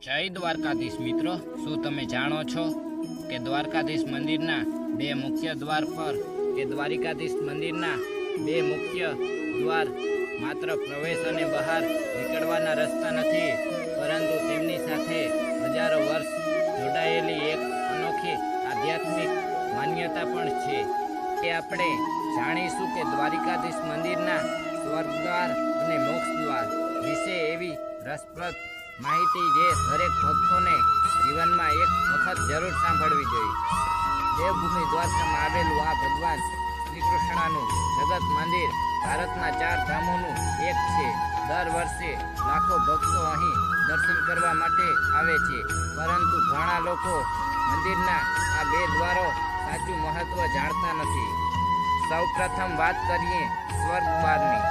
જય દ્વારકાધીશ મિત્રો, શું તમે જાણો છો કે દ્વારકાધીશ મંદિરના બે મુખ્ય દ્વાર પર કે દ્વારિકાધીશ મંદિરના બે મુખ્ય દ્વાર માત્ર પ્રવેશ અને બહાર નીકળવાના રસ્તા નથી, પરંતુ તેમની સાથે હજારો વર્ષ જોડાયેલી એક અનોખી આધ્યાત્મિક માન્યતા પણ છે. એ આપણે જાણીશું કે દ્વારિકાધીશ મંદિરના સ્વર્ગદ્વાર અને મોક્ષ દ્વાર વિશે એવી રસપ્રદ માહિતી જે દરેક ભક્તોને જીવનમાં એક વખત જરૂર સાંભળવી જોઈએ. દેવભૂમિ દ્વારકામાં આવેલું આ ભગવાન શ્રી કૃષ્ણનું જગત મંદિર ભારતના 4 ધામોનું એક છે. દર વર્ષે લાખો ભક્તો અહીં દર્શન કરવા માટે આવે છે, પરંતુ ઘણા લોકો મંદિરના આ બે દ્વારો સાચું મહત્વ જાણતા નથી. સૌ પ્રથમ વાત કરીએ સ્વર્ગદ્વારની.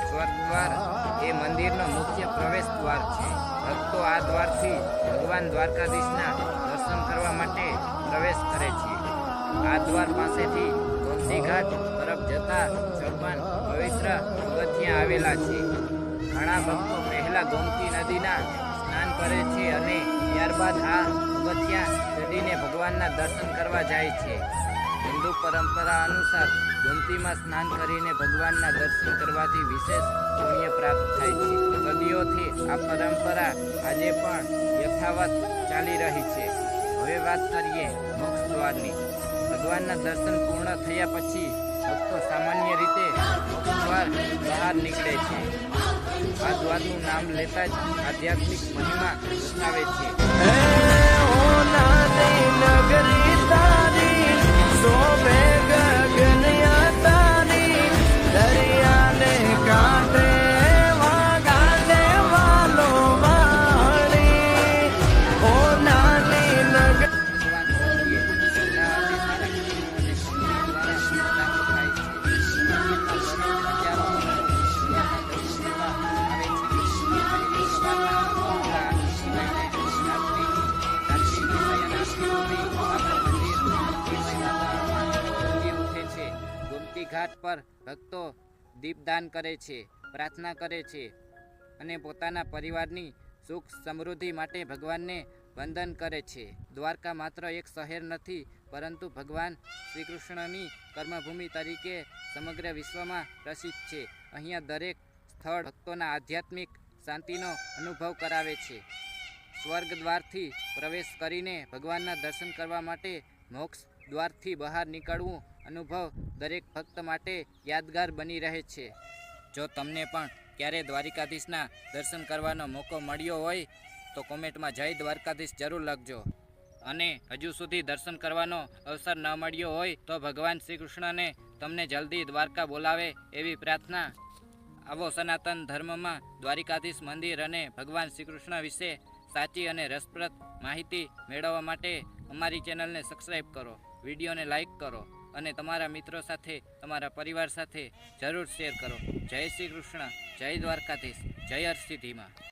સ્વર્ગદ્વાર એ મંદિરનો મુખ્ય પ્રવેશ દ્વાર છે. ભક્તો આ દ્વારથી ભગવાન દ્વારકાધીશના દર્શન કરવા માટે પ્રવેશ કરે છે. આ દ્વાર પાસેથી ગોમતી ઘાટ તરફ જતા ચોપાન પવિત્ર પગથિયાં આવેલા છે. ઘણા ભક્તો પહેલા ગોમતી નદીના સ્નાન કરે છે અને ત્યારબાદ આ પગથિયાં ચડીને ભગવાનના દર્શન કરવા જાય છે. હિન્દુ પરંપરા અનુસાર ગોમતીમાં સ્નાન કરીને ભગવાનના દર્શન કરવાથી વિશેષ પુણ્ય પ્રાપ્ત થાય છે. સદીઓથી આ પરંપરા આજે પણ યથાવત ચાલી રહી છે. હવે વાત કરીએ મોક્ષ દ્વારની. ભગવાનના દર્શન પૂર્ણ થયા પછી ભક્તો સામાન્ય રીતે મોક્ષ દ્વાર બહાર નીકળે છે. આ દ્વારનું નામ લેતા જ આધ્યાત્મિક મહિમા દર્શાવે છે. ઘાટ પર ભક્તો દીપદાન કરે છે, પ્રાર્થના કરે છે અને પોતાના પરિવારની સુખ સમૃદ્ધિ માટે ભગવાનને વંદન કરે છે. દ્વારકા માત્ર એક શહેર નથી, પરંતુ ભગવાન શ્રી કૃષ્ણની કર્મભૂમિ તરીકે સમગ્ર વિશ્વમાં પ્રસિદ્ધ છે. અહીંયા દરેક સ્થળ ભક્તોના આધ્યાત્મિક શાંતિનો અનુભવ કરાવે છે. સ્વર્ગ દ્વારથી પ્રવેશ કરીને ભગવાનના દર્શન કરવા માટે મોક્ષ દ્વારથી બહાર નીકળવું અનુભવ દરેક ભક્ત માટે યાદગાર બની રહે છે. જો તમને પણ ક્યારે દ્વારિકાધીશના દર્શન કરવાનો મોકો મળ્યો હોય તો કોમેન્ટમાં જય દ્વારકાધીશ જરૂર લખજો. અને હજુ સુધી દર્શન કરવાનો અવસર ન મળ્યો હોય તો ભગવાન શ્રી કૃષ્ણને તમને જલ્દી દ્વારકા બોલાવે એવી પ્રાર્થના. આવો સનાતન ધર્મમાં દ્વારિકાધીશ મંદિર અને ભગવાન શ્રી કૃષ્ણ વિશે સાચી અને રસપ્રદ માહિતી મેળવવા માટે અમારી ચેનલને સબસ્ક્રાઈબ કરો, વિડીયોને લાઈક કરો અને તમારા મિત્રો સાથે, તમારા પરિવાર સાથે જરૂર શેર કરો. જય શ્રી કૃષ્ણ, જય દ્વારકાધીશ, જય હરસિદ્ધિમાં.